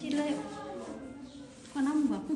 चिल्लायो खनाम भएको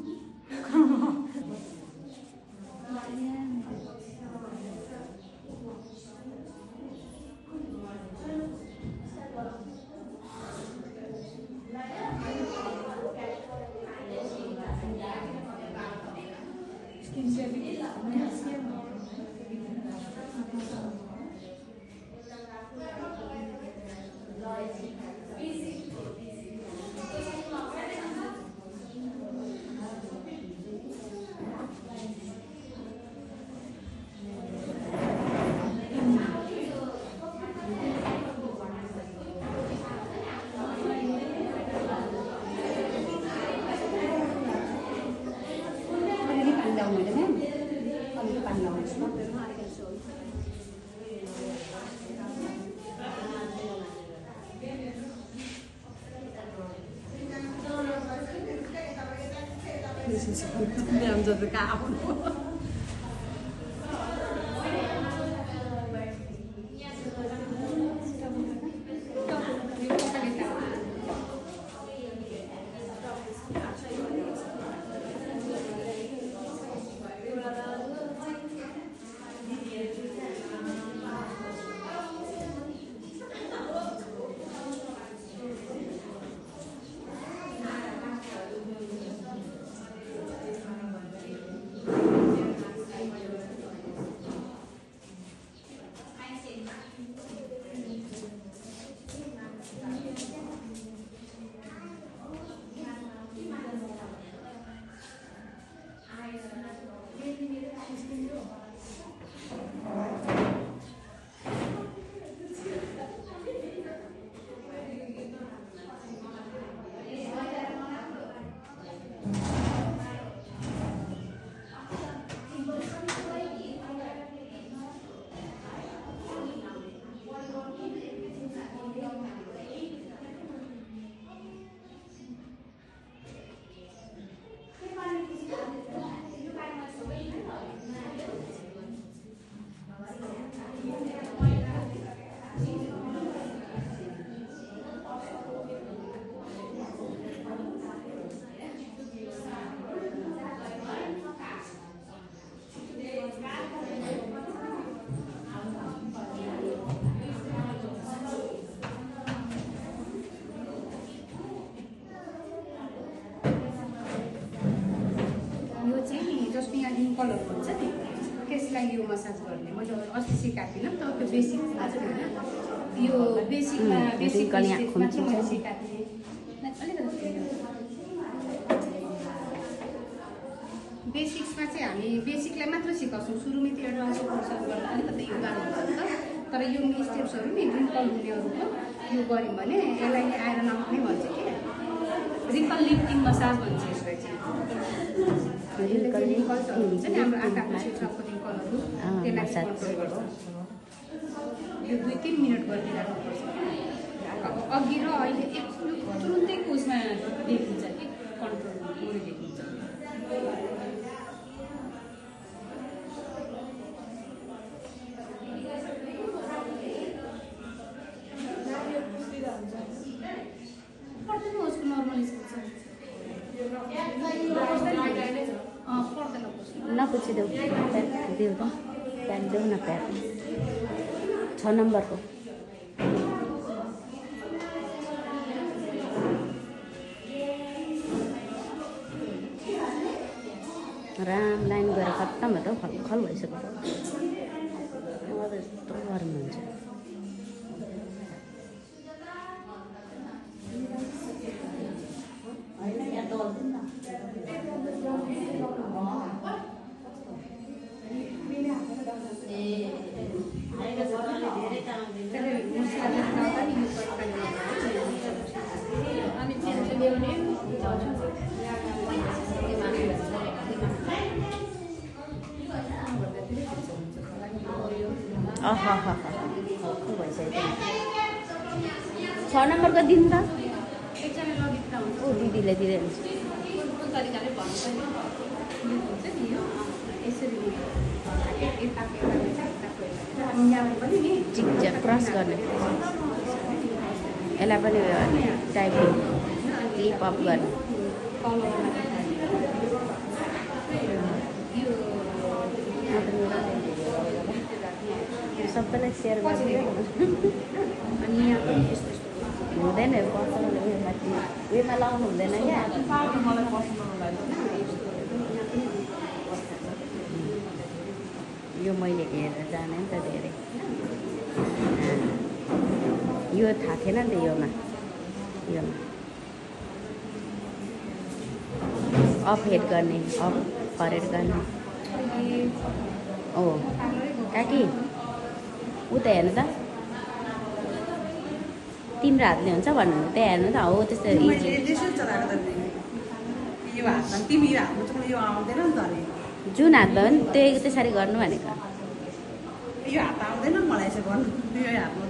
Làm rồi cả áo colour हुन्छ नि त्यसलाई यो मसाज गर्ने मैले अस्ति सिकाएको थिइनँ त त्यो बेसिक आज हैन यो बेसिकमा बेसिक कन्या खुम्ची सिकाएको थिएँ बेसिक्समा चाहिँ हामी बेसिकलाई मात्र सिकाउँछौँ सुरुमै त्यो एडभान्स मसाज गर्दा अलिकति यो गाह्रो हुन्छ नि त तर यो स्टेप्सहरू नि रिम्पल हुनेहरूको यो गऱ्यौँ भने यसलाई नै आइरन आउट नै भन्छ के रिम्पल लिफ्टिङ मसाज भन्छ यसलाई चाहिँ रिङ्कल्सहरू हुन्छ नि हाम्रो आँखाको क्षेत्रको रिङ्कलहरू त्यसलाई कन्ट्रोल गर्छ यो 2-3 मिनट गरिदिइराख्नुपर्छ अब अघि र अहिले एक तुरुन्तैको उसमा देखिन्छ कि कन्ट्रोल हुने देखिन्छ पर्दैन उसको नर्मल स्कुल नपुछिदेऊ देऊ त प्याक देऊ न प्याक 6 नम्बरको राम लाइन गएर खत्तम भयो त खल भइसक्यो अब यस्तो गरम हुन्छ छ नम्बरको दिन त ओ दिदीले दिइरहन्छ क्रस गर्ने यसलाई पनि टाइपिङ क्लिप अप गर्ने सबैलाई सेयर गरिदिनु अनि यहाँ पनि यस्तो हुँदैन पर्सनल उयोमा लाउनु हुँदैन क्या मलाई पर्सनल लाग्दैन यो मैले हेरेर जाने नि त धेरै यो थाहा थिएन नि त योमा अफ हेड गर्ने अफ फरेड गर्ने ओ काकी उता हेर्नु त तिम्रो हातले हुन्छ भन्नु त्यहाँ हेर्नु त हो त्यस्तो यो हातमा तिमी हातमा चाहिँ यो आउँदैन नि त अनि जुन हात भयो नि त्यही त्यसरी गर्नु भनेको यो हात आउँदैन मलाई यसो गर्नु यो हातमा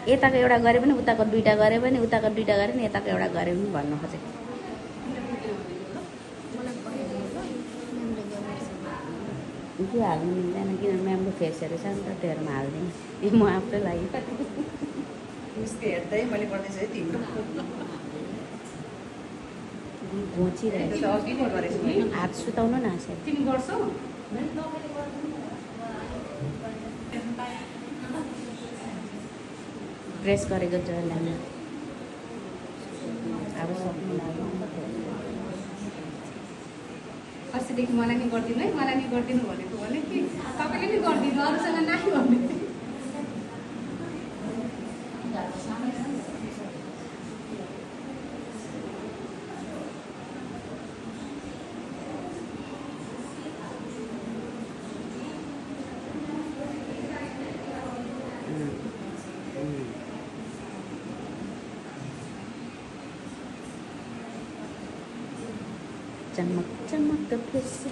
यताको एउटा गरे पनि उताको दुईवटा गरे पनि उताको दुईवटा गरे पनि यताको एउटा गरे पनि भन्नु खोजेको त्यो हाल्नु मिल्दैन किनभने म्यामको फेसहरू छ नि त त्योहरूमा हाल्दैन म आफ्नै लागि उसको हेर्दै मैले गर्दैछु है तिम्रो घोचिरहेको अघि नै गरेको छु हात सुताउनु न आशा तिमी गर्छौ प्रेस गरेको जसलाई अब सक्नु लाग्यो अस्तिदेखि मलाई नि गरिदिनु है मलाई नि गरिदिनु भनेको भने कि तपाईँले नि गरिदिनु अरूसँग नाइ भन्ने चमक चमक फिर से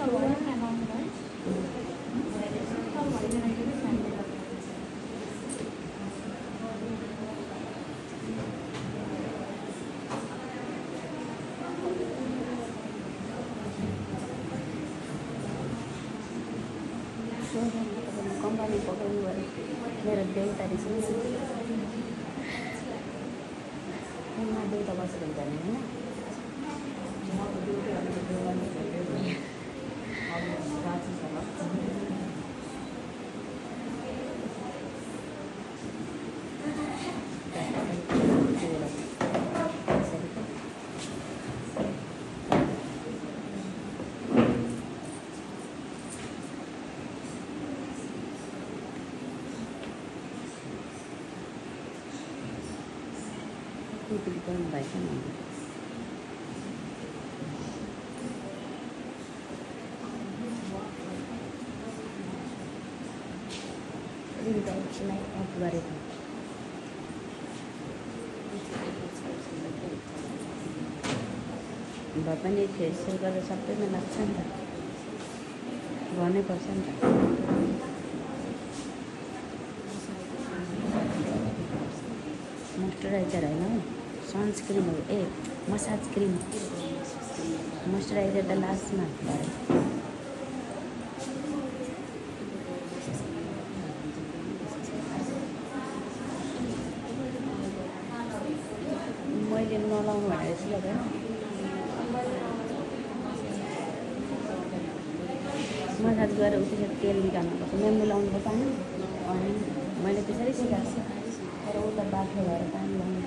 कम्पनी पकाउनु पऱ्यो मेरो देउता रहेछ देउता बसेर हुँदैन होइन गर्नु भएछ नि रिङ्गालाई अफ गरेको भए पनि फेसियल गरेर सबैमा लाग्छ नि त गर्नैपर्छ नि त मोइस्चराइजर होइन हौ सनस्क्रिन हो ए मसाज क्रिम मोइस्चराइजर त लास्टमा गरे मैले नलाउनु भनेर चाहिँ लगाएँ मसाज गरेर उठेर तेल निकाल्नुपर्छ मेमो लाउनुपर्छ अनि मैले त्यसरी सिकाएको छु तर उता बाठो भएर पानी लाउनु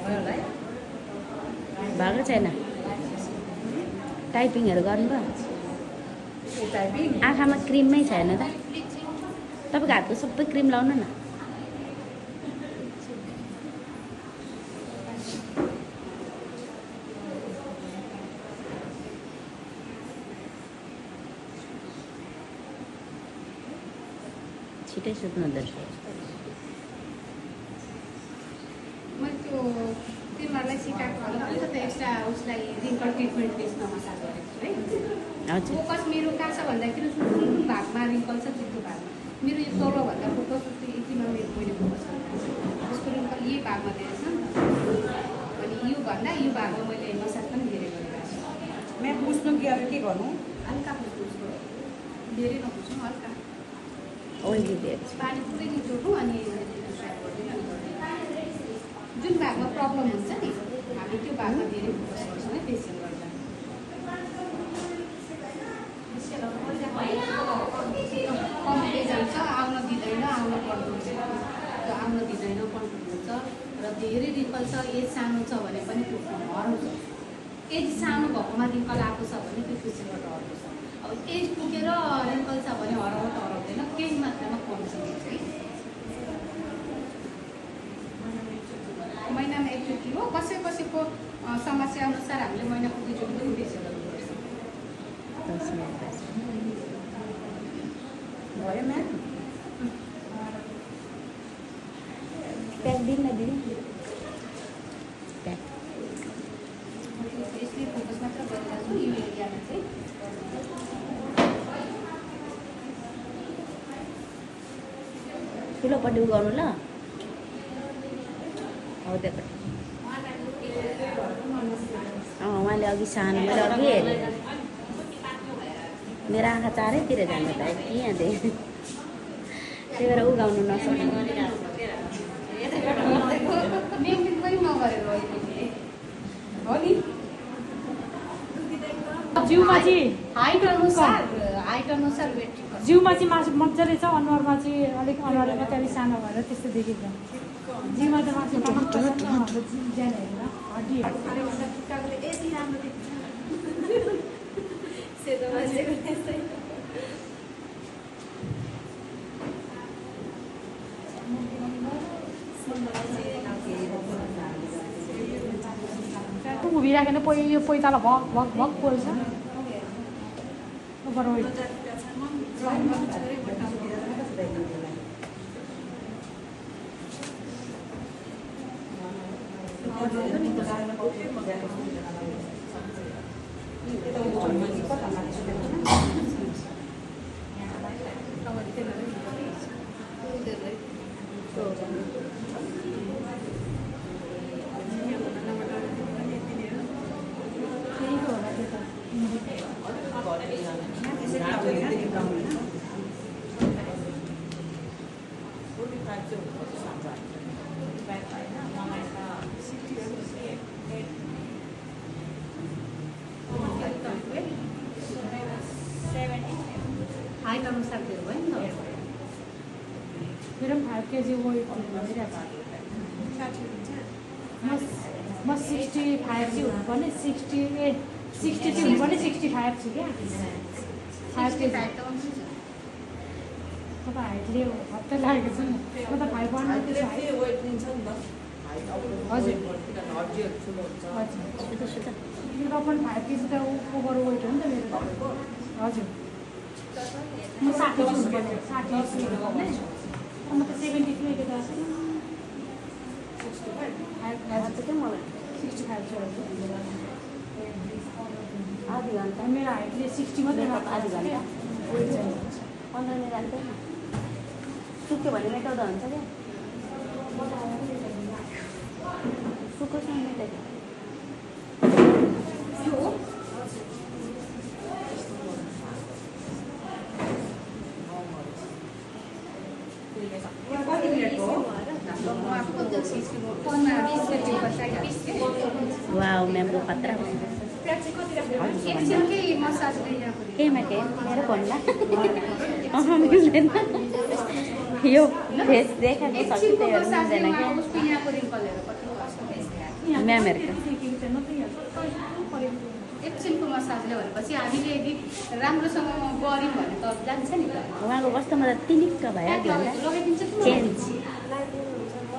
भएको छैन टाइपिङहरू गर्नुभयो आँखामा क्रिममै छैन त तपाईँको हातको सबै क्रिम लाउनु न छिटै सुत्नु हुँदो रहेछ तिमीहरूलाई सिकाएको अलिकति एक्स्ट्रा उसलाई रिङ्कल ट्रिटमेन्ट बेस्ड मसाज गरेको छु है हजुर फोकस मेरो कहाँ छ भन्दाखेरि कुन कुन भागमा रिङ्कल छ त्यो भागमा मेरो यो तलभन्दा फोकस यतिमा मेरो मैले फोकस गरेको छु उसको रिङ्कल यही भागमा धेरै छ नि त अनि यो भन्दा यो भागमा मैले मसाज पनि धेरै गरिरहेको छु म्याम पुस्नु कि अब के गर्नु हल्का पुस्नु उसको धेरै नपुस्नु हल्का ओइली बेड पानी पुरै निचोड्नु अनि जुन भागमा प्रब्लम हुन्छ नि हामी त्यो भागमा धेरै फोकस गर्छौँ है फेसियल गर्दा। कम्ती जान्छ, आउन दिँदैन, आउन पर्नुहुन्छ, त्यो आउन दिँदैन, कन्ट्रोल हुन्छ र धेरै रिङ्कल छ, एज सानो छ भने पनि त्यो हराउँछ। एज सानो भएकोमा रिङ्कल आएको छ भने त्यो फेसियलबाट हराउँछ। अब एज पुगेर रिङ्कल छ भने हराउँछ हराउँदैन, केही मात्रामा कमी छ। महिनामा एकचोटि हो, कसैको समस्या अनुसार हामीले महिनाको 2 चोटि पनि फेसियलहरू गर्छौँ। भयो म्याम प्याक दिन न दिदी प्याक यसले फोकस मात्र गरिरहेको छु यो एरियामा चाहिँ। ठुलोपट्टि उगाउनु ल हो त्यहाँपट्टि उहाँले अघि सानो मैले अघि हेरेँ मेरो आँखा चारैतिर जानु त यहाँ देखेँ त्यही भएर उगाउनु नसक्नु मेन्टेन पनि नगरेर हो नि। जिउमा चाहिँ हाइट अनुसार वेट जिउमा चाहिँ मासु मजाले छ, अनुहारमा चाहिँ अलिक अनुहार मात्रै अलिक सानो भएर त्यस्तो देखिन्छ। जिउमा त मासु ज्यान हेरेर हड्डी उभिराखेर यो पैताला भक भक भक पोल्छ। हाइट अनुसार त्यो भयो नि त। मेरो 5 केजी वेट म 65 चाहिँ हुनुपर्ने 68 60 चाहिँ हुनुपर्ने 65 छु क्या 5 केजी। तपाईँ हाइटले हप्ता लागेको छ नि म त 5.1 हजुर मेरो पनि 5 केजी त ओभर वेट हो नि त मेरो हजुर। म 60 हुनुपर्ने 60 हुनुपर्ने म त 72 के त 65 आधी घन्टा मेरो हाइटले 60 मात्रै आधी घन्टा वेट छैन 15 मिनट जान्छ सुक्यो भने मेटाउँदा हुन्छ क्या सुकोस् न मेटाइ वाओ मैम वो खतरा के मैं के मेरे फोनला मिल्दैन यो फेस देखा तो सकते हैं मिल्दैन क्या म्यामहरुको एकछिनको मसाजले भनेपछि हामीले यदि राम्रोसँग गऱ्यौँ भने त जान्छ नि त। उहाँको कस्तो मतलब तिनिक्क भयो लगाइदिन्छ चेन्ज